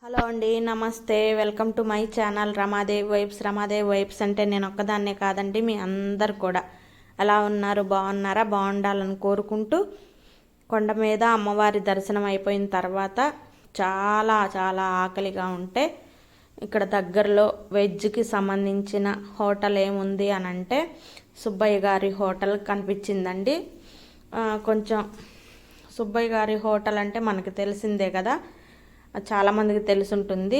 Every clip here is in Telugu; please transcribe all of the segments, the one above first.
హలో అండి, నమస్తే. Welcome to my channel Ramadevi vibes. Ramadevi vibes అంటే నేను ఒక్కదాన్నే కాదండి, మీ అందరు కూడా ఎలా ఉన్నారు, బాగున్నారా? బాగుండాలని కోరుకుంటూ కొండ మీద అమ్మవారి దర్శనం అయిపోయిన తర్వాత చాలా చాలా ఆకలిగా ఉంటే ఇక్కడ దగ్గరలో వెజ్కి సంబంధించిన హోటల్ ఏముంది అని అంటే సుబ్బయ్య గారి హోటల్ కనిపించిందండి. కొంచెం సుబ్బయ్య గారి హోటల్ అంటే మనకు తెలిసిందే కదా, చాలామందికి తెలుసుంటుంది.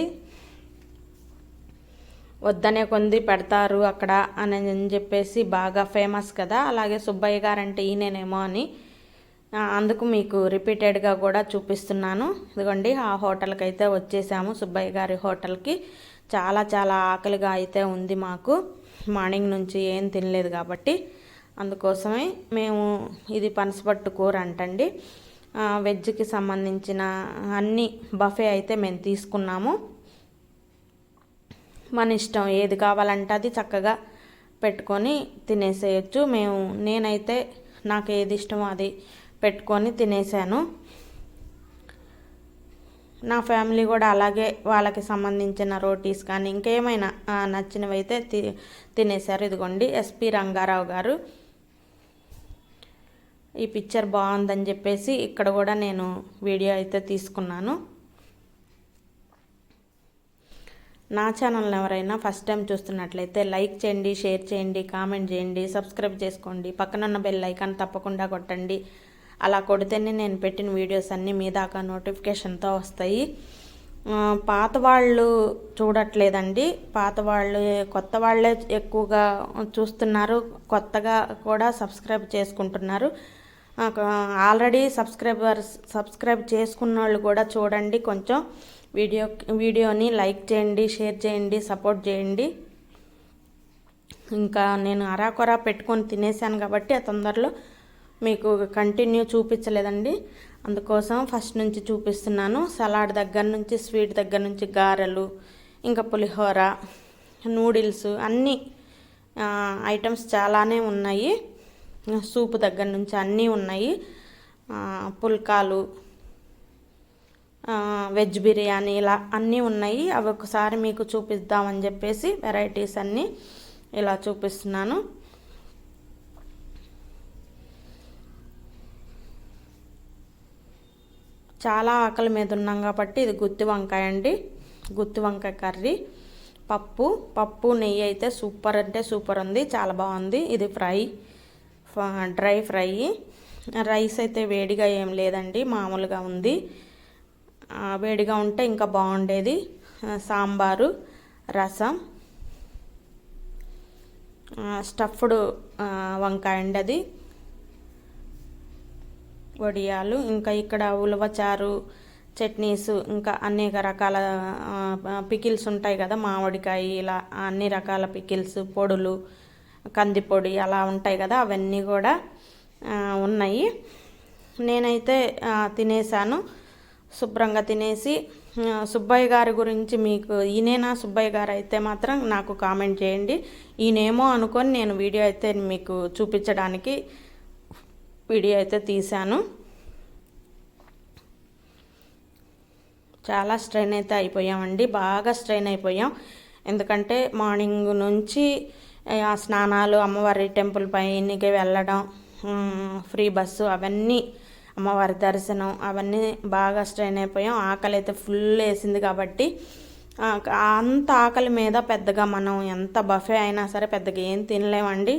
వద్దనే కొంది పెడతారు అక్కడ అని చెప్పేసి బాగా ఫేమస్ కదా. అలాగే సుబ్బయ్య గారు అంటే ఈయనేనేమో అని అందుకు మీకు రిపీటెడ్గా కూడా చూపిస్తున్నాను. ఇదిగోండి, ఆ హోటల్కి అయితే వచ్చేసాము, సుబ్బయ్య గారి హోటల్కి. చాలా చాలా ఆకలిగా అయితే ఉంది మాకు, మార్నింగ్ నుంచి ఏం తినలేదు కాబట్టి. అందుకోసమే మేము ఇది పనసపట్టు కూర అంటండి, వెజ్కి సంబంధించిన అన్ని బఫే అయితే మేము తీసుకున్నాము. మన ఇష్టం, ఏది కావాలంటే అది చక్కగా పెట్టుకొని తినేసేయచ్చు. నేనైతే నాకు ఏది ఇష్టమో అది పెట్టుకొని తినేసాను. నా ఫ్యామిలీ కూడా అలాగే వాళ్ళకి సంబంధించిన రోటీస్ కానీ ఇంకేమైనా నచ్చినవి అయితే తినేశారు. ఇదిగోండి, ఎస్పి రంగారావు గారు. ఈ పిక్చర్ బాగుందని చెప్పేసి ఇక్కడ కూడా నేను వీడియో అయితే తీసుకున్నాను. నా ఛానల్ని ఎవరైనా ఫస్ట్ టైం చూస్తున్నట్లయితే లైక్ చేయండి, షేర్ చేయండి, కామెంట్ చేయండి, సబ్స్క్రైబ్ చేసుకోండి. పక్కనున్న బెల్ ఐకాన్ తప్పకుండా కొట్టండి. అలా కొడితేనే నేను పెట్టిన వీడియోస్ అన్నీ మీ దాకా నోటిఫికేషన్తో వస్తాయి. పాత వాళ్ళు చూడట్లేదండి, కొత్త వాళ్ళే ఎక్కువగా చూస్తున్నారు, కొత్తగా కూడా సబ్స్క్రైబ్ చేసుకుంటున్నారు. ఆల్రెడీ సబ్స్క్రైబ్ చేసుకున్న వాళ్ళు కూడా చూడండి, కొంచెం వీడియోని లైక్ చేయండి, షేర్ చేయండి, సపోర్ట్ చేయండి. ఇంకా నేను అరాకొరా పెట్టుకొని తినేసాను కాబట్టి తొందరలో మీకు కంటిన్యూ చూపించలేదండి, అందుకోసం ఫస్ట్ నుంచి చూపిస్తున్నాను. సలాడ్ దగ్గర నుంచి, స్వీట్ దగ్గర నుంచి, గారెలు, ఇంకా పులిహోర, నూడిల్స్, అన్నీ ఐటమ్స్ చాలానే ఉన్నాయి. సూప్ దగ్గర నుంచి అన్నీ ఉన్నాయి. పుల్కాలు, వెజ్ బిర్యానీ, ఇలా అన్నీ ఉన్నాయి. అవి ఒకసారి మీకు చూపిద్దామని చెప్పేసి వెరైటీస్ అన్నీ ఇలా చూపిస్తున్నాను. చాలా ఆకలి మీద ఉన్నాం కాబట్టి ఇది గుత్తి వంకాయ అండి, గుత్తి వంకాయ కర్రీ, పప్పు నెయ్యి అయితే సూపర్ అంటే సూపర్ ఉంది, చాలా బాగుంది. ఇది డ్రై ఫ్రై. రైస్ అయితే వేడిగా ఏం లేదండి, మామూలుగా ఉంది. వేడిగా ఉంటే ఇంకా బాగుండేది. సాంబారు, రసం, స్టఫ్డ్ వంకాయ అండి అది, వడియాలు, ఇంకా ఇక్కడ ఉలవచారు, చట్నీస్, ఇంకా అనేక రకాల పికిల్స్ ఉంటాయి కదా, మామిడికాయ, ఇలా అన్ని రకాల పికిల్స్, పొడులు, కందిపొడి అలా ఉంటాయి కదా, అవన్నీ కూడా ఉన్నాయి. నేనైతే తినేసాను, శుభ్రంగా తినేసి. సుబ్బయ్య గారి గురించి మీకు ఈయనేనా సుబ్బయ్య గారు అయితే మాత్రం నాకు కామెంట్ చేయండి. ఈయనేమో అనుకొని నేను వీడియో అయితే మీకు చూపించడానికి వీడియో అయితే తీశాను. చాలా స్ట్రెయిన్ అయితే అయిపోయామండి, బాగా స్ట్రెయిన్ అయిపోయాం. ఎందుకంటే మార్నింగ్ నుంచి స్నానాలు, అమ్మవారి టెంపుల్ పైకి వెళ్ళడం, ఫ్రీ బస్సు, అవన్నీ అమ్మవారి దర్శనం, అవన్నీ బాగా స్ట్రెయిన్ అయిపోయాం. ఆకలి అయితే ఫుల్ వేసింది కాబట్టి అంత ఆకలి మీద పెద్దగా మనం ఎంత బఫే అయినా సరే పెద్దగా ఏం తినలేమండి.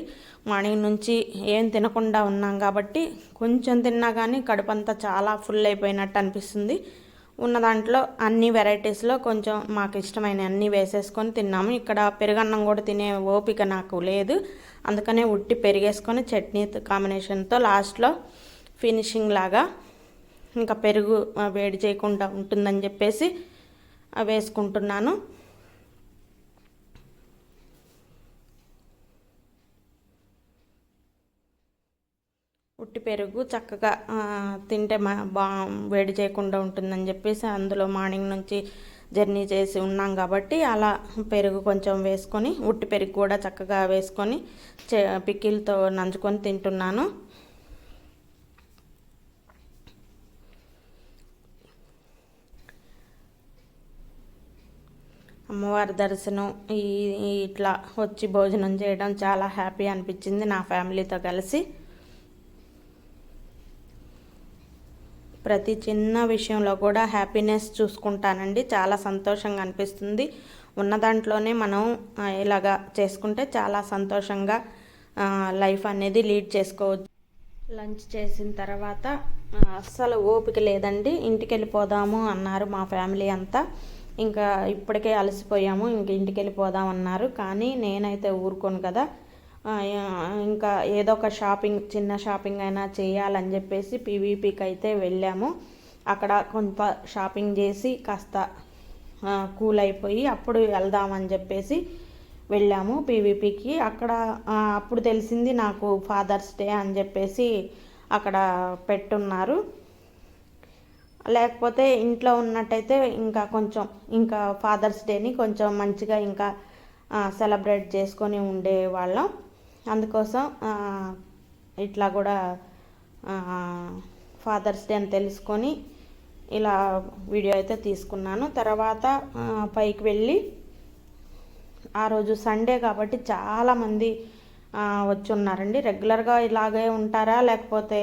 మార్నింగ్ నుంచి ఏం తినకుండా ఉన్నాం కాబట్టి కొంచెం తిన్నా కానీ కడుపంతా చాలా ఫుల్ అయిపోయినట్టు అనిపిస్తుంది. ఉన్న దాంట్లో అన్ని వెరైటీస్లో కొంచెం మాకు ఇష్టమైన అన్నీ వేసేసుకొని తిన్నాము. ఇక్కడ పెరుగన్నం కూడా తినే ఓపిక నాకు లేదు, అందుకనే ఉట్టి పెరిగేసుకొని చట్నీ కాంబినేషన్తో లాస్ట్లో ఫినిషింగ్ లాగా ఇంకా పెరుగు వేడి చేయకుండా ఉంటుందని చెప్పేసి వేసుకుంటున్నాను. ఉట్టి పెరుగు చక్కగా తింటే వేడి చేయకుండా ఉంటుందని చెప్పేసి అందులో మార్నింగ్ నుంచి జర్నీ చేసి ఉన్నాం కాబట్టి అలా పెరుగు కొంచెం వేసుకొని, ఉట్టి పెరుగు కూడా చక్కగా వేసుకొని పికిల్తో నంచుకొని తింటున్నాను. అమ్మవారి దర్శనం ఇట్లా వచ్చి భోజనం చేయడం చాలా హ్యాపీ అనిపించింది నా ఫ్యామిలీతో కలిసి. ప్రతి చిన్న విషయంలో కూడా హ్యాపీనెస్ చూసుకుంటానండి. చాలా సంతోషంగా అనిపిస్తుంది. ఉన్న దాంట్లోనే మనం ఇలాగా చేసుకుంటే చాలా సంతోషంగా లైఫ్ అనేది లీడ్ చేసుకోవచ్చు. లంచ్ చేసిన తర్వాత అస్సలు ఓపిక లేదండి, ఇంటికి వెళ్ళిపోదాము అన్నారు మా ఫ్యామిలీ అంతా. ఇంకా ఇప్పటికే అలసిపోయాము, ఇంక ఇంటికి వెళ్ళిపోదాం అన్నారు. కానీ నేనైతే ఊరుకోను కదా, ఇంకా ఏదో ఒక షాపింగ్, చిన్న షాపింగ్ అయినా చేయాలని చెప్పేసి పీవీపీకి అయితే వెళ్ళాము. అక్కడ కొంత షాపింగ్ చేసి కాస్త కూల్ అయిపోయి అప్పుడు వెళ్దామని చెప్పేసి వెళ్ళాము పీవీపీకి. అక్కడ అప్పుడు తెలిసింది నాకు ఫాదర్స్ డే అని చెప్పేసి అక్కడ పెట్టున్నారు. లేకపోతే ఇంట్లో ఉన్నట్టయితే ఇంకా ఫాదర్స్ డేని కొంచెం మంచిగా ఇంకా సెలబ్రేట్ చేసుకొని ఉండేవాళ్ళం. అందుకోసం ఇట్లా కూడా ఫాదర్స్ డే అని తెలుసుకొని ఇలా వీడియో అయితే తీసుకున్నాను. తర్వాత పైకి వెళ్ళి, ఆ రోజు సండే కాబట్టి చాలామంది వచ్చి ఉన్నారండి. రెగ్యులర్గా ఇలాగే ఉంటారా లేకపోతే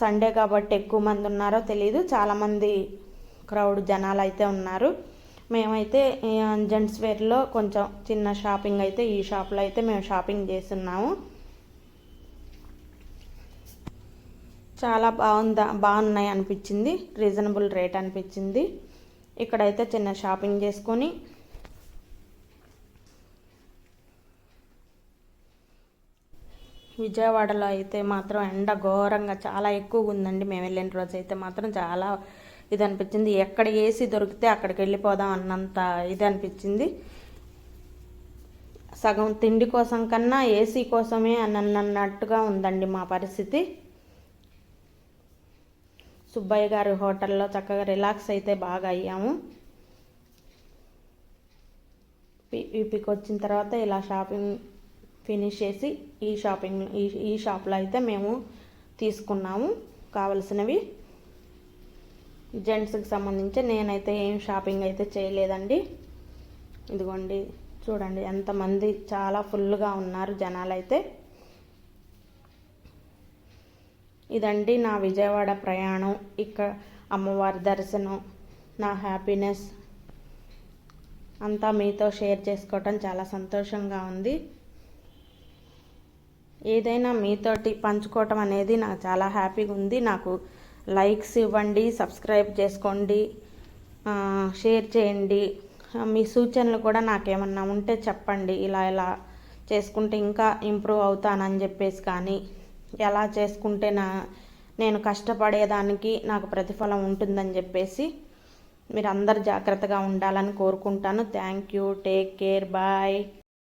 సండే కాబట్టి ఎక్కువ మంది ఉన్నారో తెలియదు. చాలామంది క్రౌడ్ జనాలు అయితే ఉన్నారు. మేమైతే జెంట్స్ వేర్లో కొంచెం చిన్న షాపింగ్ అయితే ఈ షాప్లో అయితే మేము షాపింగ్ చేస్తున్నాము. చాలా బాగున్నాయి అనిపించింది, రీజనబుల్ రేట్ అనిపించింది. ఇక్కడైతే చిన్న షాపింగ్ చేసుకొని విజయవాడలో అయితే మాత్రం ఎండ ఘోరంగా చాలా ఎక్కువగా ఉందండి. మేము వెళ్ళిన రోజు అయితే మాత్రం చాలా ఇది అనిపించింది. ఎక్కడ ఏసీ దొరికితే అక్కడికి వెళ్ళిపోదాం అన్నంత ఇది అనిపించింది. సగం తిండి కోసం కన్నా ఏసీ కోసమే అన్నట్టుగా ఉందండి మా పరిస్థితి. సుబ్బయ్య గారి హోటల్లో చక్కగా రిలాక్స్ అయితే బాగా అయ్యాము. పీపీకి వచ్చిన తర్వాత ఇలా షాపింగ్ ఫినిష్ చేసి ఈ షాప్లో అయితే మేము తీసుకున్నాము కావలసినవి. జెంట్స్కి సంబంధించి నేనైతే ఏం షాపింగ్ అయితే చేయలేదండి. ఇదిగోండి చూడండి ఎంతమంది, చాలా ఫుల్గా ఉన్నారు జనాలు అయితే. ఇదండి నా విజయవాడ ప్రయాణం. ఇక్కడ అమ్మవారి దర్శనం, నా హ్యాపీనెస్ అంతా మీతో షేర్ చేసుకోవటం చాలా సంతోషంగా ఉంది. ఏదైనా మీతోటి పంచుకోవటం అనేది నాకు చాలా హ్యాపీగా ఉంది. నాకు లైక్స్ ఇవ్వండి, సబ్స్క్రైబ్ చేసుకోండి, షేర్ చేయండి. మీ సూచనలు కూడా నాకేమన్నా ఉంటే చెప్పండి. ఇలా చేసుకుంటే ఇంకా ఇంప్రూవ్ అవుతానని చెప్పేసి, కానీ ఎలా చేసుకుంటే నేను కష్టపడేదానికి నాకు ప్రతిఫలం ఉంటుందని చెప్పేసి మీరు అందరు జాగ్రత్తగా ఉండాలని కోరుకుంటాను. Thank you. Take care. Bye.